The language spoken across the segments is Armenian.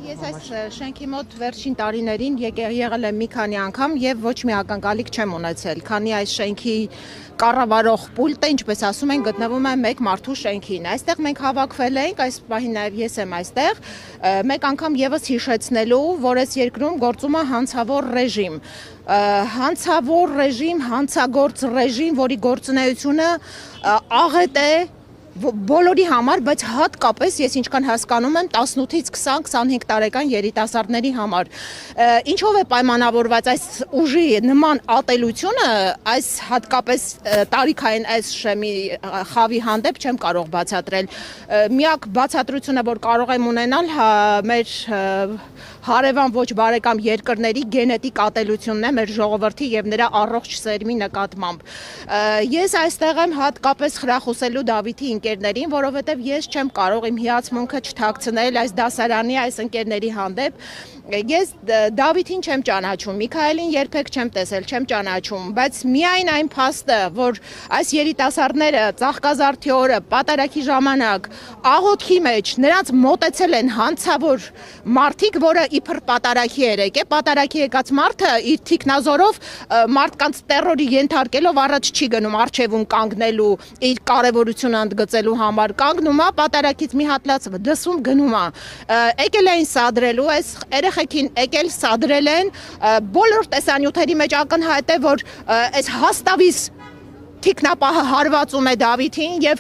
Ես այս շենքի մոտ վերջին տարիներին եղել եմ մի քանի անգամ եւ ոչ մի ակնկալիք չեմ ունեցել, քանի այս շենքի կառավարող պուլտը, ինչպես ասում են, գտնվում է մեկ մարդու շենքին։ Այստեղ մենք հավաքվել ենք, այս պահին նաեւ ես եմ այստեղ, մեկ անգամ եւս հիշեցնելու, որ այս երկրում գործում է հանցավոր ռեժիմ, հանցագործ ռեժիմ, որի գործունեությունը աղետ է բոլորի համար, բայց հատկապես ես ինչքան հասկանում եմ 18-ից 20-25 տարեկան երիտասարդների համար։ Ինչով է պայմանավորված այս ուժի նման ատելությունը, այս հատկապես տարիքային այս շեմի խավի հանդեպ չեմ կարող բացատրել։ Միակ բացատրությունը, որ կարող եմ ունենալ, մեր հարևան ոչ բարեկամ երկրների գենետիկ ատելությունն է մեր ժողովրդի եւ նրա առողջ սերմի նկատմամբ։ Ես այստեղ եմ հատկապես խրախուսելու Դավիթի ընկերներին, որովհետև ես չեմ կարող իմ հիացմունքը չթաքցնել այս դասարանի, այս ընկերների հանդեպ։ Ես Դավիթին չեմ ճանաչում, Միքայելին երբեք չեմ տեսել, չեմ ճանաչում, բայց միայն այն փաստը, որ այս երիտասարդները ծաղկազարդի օրը պատարագի ժամանակ աղոթքի մեջ նրանց մոտեցել են հանցավոր մարդիկ, որը իբր պատարագի էր եկել, պատարագի եկած մարդը իր թիկնազորով մարդկանց տերորի ենթարկելով առաջ չի գնում առջևում կանգնելու, իր կարևորությունը ընդգծելու համար, կանգնում է պատարագից մի հատլած դսում գնում է։ Եկել էին սադրելու, այս երեխեքին եկել սադրել են, բոլոր տեսանյութերի մեջ ակնհայտ է, որ այս հաստավիս թիկնապահը հարվածում է Դավիթին եւ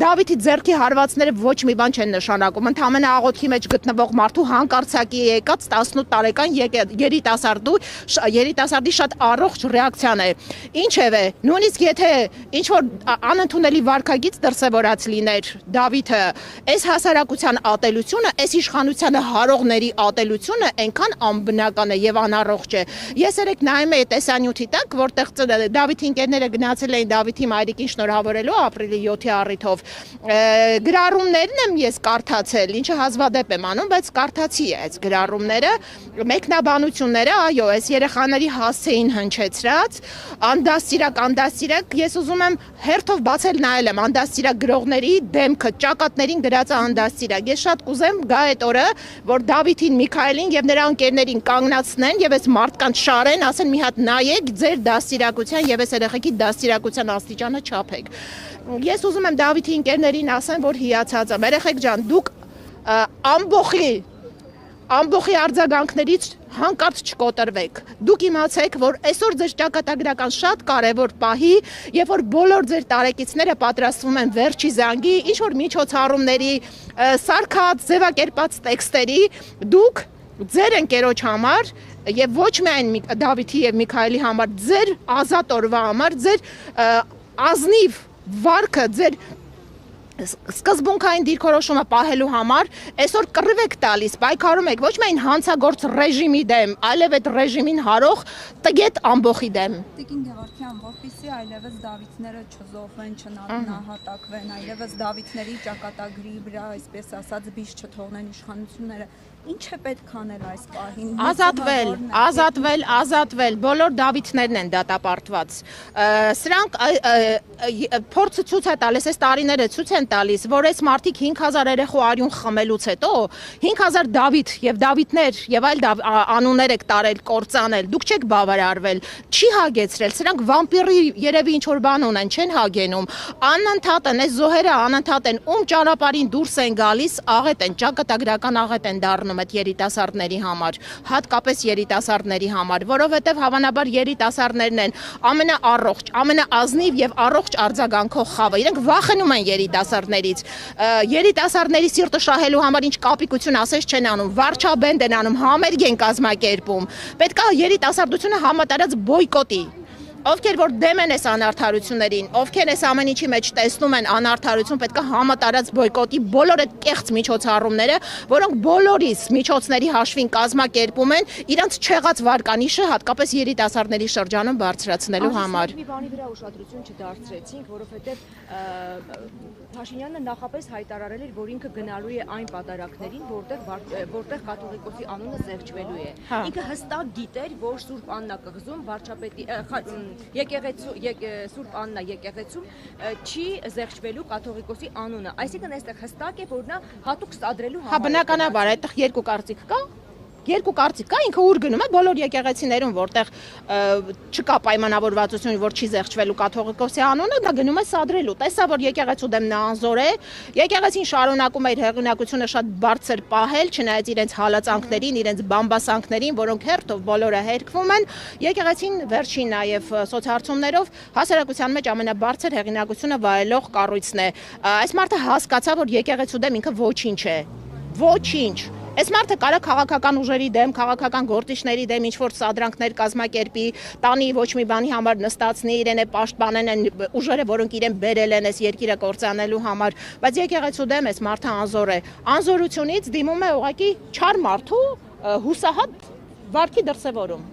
Դավիթի ձեռքի հարվածները ոչ մի բան չեն նշանակում։ Ընդհանրապես աղոթքի մեջ գտնվող մարդու հանկարծակի եկած 18 տարեկան երիտասարդի շատ առողջ ռեակցիան է։ Ինչևէ, նույնիսկ եթե ինչ որ անընդունելի վարքագիծ դրսևորած լիներ Դավիթը, այս հասարակության ատելությունը, այս իշխանությանը հարողների ատելությունը այնքան անբնական է եւ անառողջ է։ Ես երեք նայում էի տեսանյութի տակ, որտեղ Դավիթի ընկերները գնացել էին Դավիթի մայրիկին շնորհավորելու ապրիլի 7-ի առիթով։ Գրառումներն եմ ես կարդացել, ինչը հազվադեպ եմ անում, բայց կարդացի այս գրառումները, մեկնաբանությունները, այո, այս երեխաների հասցեին հնչեցրած, անդաստիրակ, ես ուզում եմ հերթով բացել նայել եմ անդաստիրակ գրողների դեմքը, ճակատներին գրած անդաստիրակ։ Ես շատ կուզեմ գա այդ օրը, որ Դավիթին, Միքայելին եւ նրա ընկերներին կանգնացնեն եւ այս մարդկանց շարեն, ասեն մի հատ նայեք ձեր դաստիրակության եւ այս երեխեքի դաստիրակության աստիճանը չափեք։ Ես ուզում եմ Դավիթի ընկերներին ասեմ, որ հիացած եմ։ Երեխեք ջան, դուք ամբողի արձագանքներից հանկարծ չկոտրվեք։ Դուք իմացեք, որ այսօր ձեր ճակատագրական շատ կարևոր պահի, երբ որ բոլոր ձեր տարեկիցները պատրաստվում են վերջի զանգի, ինչ որ միջոցառումների, սարքած, ձևակերպած տեքստերի, դուք ձեր ընկերոջ համար եւ ոչ միայն Դավիթի եւ Միքայելի համար, ձեր ազատ օրվա համար, ձեր ազնիվ վարքը, ձեր սկզբունքային դիրքորոշումը պահելու համար այսօր կռիվ եք տալիս, պայքարում եք ոչ միայն հանցագործ ռեժիմի դեմ, այլև այդ ռեժիմին հարող տգետ ամբոխի դեմ։ Տիկին Գևորգյան, որպեսզի այլևս Դավիթները չզոհվեն, չնահատակվեն, այլևս Դավիթների ճակատագրի վրա, այսպես ասած, բիժ չթողնեն իշխանությունները, ինչ է պետք անել այս պահին։ Ազատվել, բոլոր Դավիթներն են դատապարտված։ Սրանք փորձը ցույց է տալիս, այս տարիները ցույց են տալիս, որ այս մարդիկ 5000 երեխու արյուն խմելուց հետո 5000 Դավիթ եւ Դավիթներ եւ այլ անուններ եք տարել, կործանել, դուք չեք բավարարվել, չի հագեցրել, սրանք վամպիրի երևի ինչ որ բան ունեն, չեն հագենում, անընդհատ են, այս զոհերը անընդհատ են, ում ճանապարհին դուրս են գալիս, աղետ են, ճակատագրական աղետ են դառնում այդ երիտասարդների համար, հատկապես երիտասարդների համար, որովհետև հավանաբար երիտասարդներն են ամենաառողջ, ամենաազնիվ եւ առողջ արձագանքող խավը։ Իրենք վախենում են երիտասարդներից։ Երիտասարդների սիրտը շահելու համար ինչ կապիկություն ասես չեն անում, վարչաբենդ են անում, համերգ են կազմակերպում։ Պետք է երիտասարդությունը համատարած բոյկոտի։ Ովքեր որ դեմ են այս անարդարություններին, ովքեր այս ամեն ինչի մեջ տեսնում են անարդարություն, պետք է համատարած բոյկոտի բոլոր այդ կեղծ միջոցառումները, որոնք բոլորիս միջոցների հաշվին կազմակերպում են իրանց չեղած վարկանիշը հատկապես երիտասարդների շրջանում բարձրացնելու համար։ Մի բանի վրա ուշադրություն չդարձրեցինք, որովհետև Փաշինյանը նախապես հայտարարել էր, որ ինքը գնալու է այն պատարակներին, որտեղ կաթողիկոսի անունը զեղչվելու է։ Ինքը հստակ գիտեր, որ Սուրբ Աննա կղզում վարչապետի եկեղեցու Սուրբ Աննա եկեղեցում չի զեղչվելու կաթողիկոսի անունը։ Այսինքն այստեղ հստակ է, որ նա հատուկ սադրելու Հա բնականաբար այդտեղ երկու կարծիք կա։ Երկու կարծիք կա, ինքը ուր գնում է բոլոր եկեղեցիներում, որտեղ չկա պայմանավորվածություն, որ չի զեղչվելու կաթողիկոսի անունը, դա գնում է սադրելու։ Տեսա, որ եկեղեցու դեմ նա անզոր է, եկեղեցին շարունակում է իր հեղինակությունը շատ բարձր պահել, չնայած իրենց հալածանքներին, իրենց բամբասանքներին, որոնք հերթով բոլորը հերկվում են, եկեղեցին վերջին նաև սոցհարցումներով հասարակության մեջ ամենաբարձր հեղինակությունը վայելող կառույցն է։ Այս մարդը հասկացա, որ եկեղեցու դեմ ինքը ոչինչ է։ Ոչինչ։ Այս մարդը կարա քաղաքական ուժերի դեմ, քաղաքական գործիչների դեմ ինչ-որ սադրանքներ կազմակերպի, տանի ոչ մի բանի համար նստացնի, իրեն է պաշտպանեն են ուժերը, որոնք իրեն բերել են այս երկիրը կործանելու համար, բայց եկեղեցու դեմ այս մարդը անզոր է։ Անզորությունից դիմում է ուղղակի չար մարդու հուսահատ վարքի դրսևորում։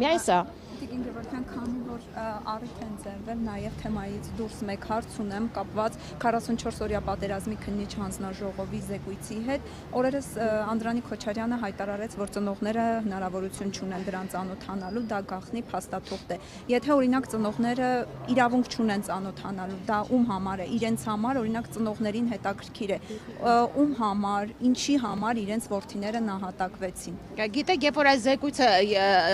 Միայն սա։ Տիկին Գևորգյան, քանի որ առիթ են ձեռվել, նաև թեմայից դուրս մեկ հարց ունեմ կապված 44-օրյա պատերազմի քննիչ հանձնաժողովի զեկույցի հետ։ Օրերս Անդրանիկ Քոչարյանը հայտարարեց, որ ծնողները հնարավորություն չունեն դրան ծանոթանալու, դա գաղտնի փաստաթուղթ է։ Եթե օրինակ ծնողները իրավունք չունեն ծանոթանալու, դա ում համար է, իրենց համար, օրինակ ծնողներին հետաքրքիր է, ում համար, ինչի համար իրենց որդիները նահատակվեցին։ Գիտեք, երբ որ այս զեկույցը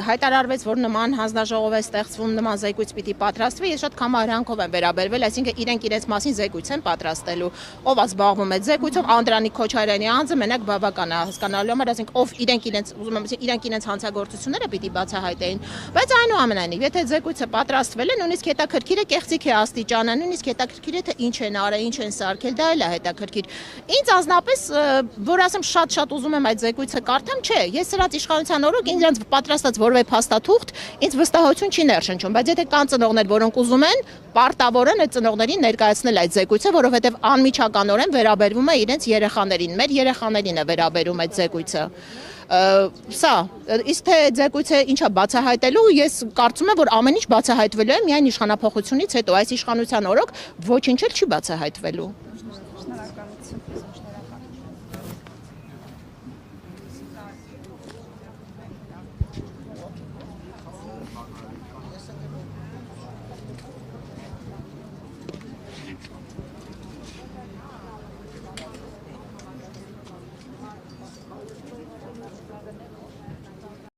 հայտարարվեց, որ նման հանձնաժողով է ստեղծվում, նման զեկույց պիտի պատրաստվի, ես շատ կամարանքով եմ վերաբերվել, այսինքն իրենք իրենց մասին զեկույց են պատրաստելու, ով է զբաղվում այդ զեկույցով, Անդրանիկ Քոչարյանի անձը մենակ բավական է հասկանալու համար, այսինքն ով իրենք իրենց հանցագործությունները պիտի բացահայտեին, բայց այնուամենայնիվ, եթե զեկույցը պատրաստվել է, նույնիսկ հետաքրքիր է կեղծիքի աստիճանը, նույնիսկ հետաքրքիր է թե ինչ են արել, ինչ են սարքել, դա էլ է հետաքրքիր։ Ինձ անձնապես, որ ասեմ, շատ ուզում եմ այդ զեկույցը կարդամ, չէ, ես սրանց իշխանության օրոք ինձ պատրաստած որևէ փաստաթուղթ ինձ վստահություն չի ներշնչում, բայց եթե կան ծնողներ, որոնք ուզում են, պարտավոր են այդ ծնողներին ներկայացնել այդ զեկույցը, որովհետև անմիջականորեն վերաբերվում է իրենց երեխաներին, մեր երեխաներին է վերաբերում այդ զեկույցը։ Սա, իսկ թե զեկույցը ինչա բացահայտելու, ես կարծում եմ, որ ամեն ինչ բացահայտվելու է միայն իշխանափոխությունից հետո, այս իշխանության օրոք ոչինչ էլ չի բացահայտվելու։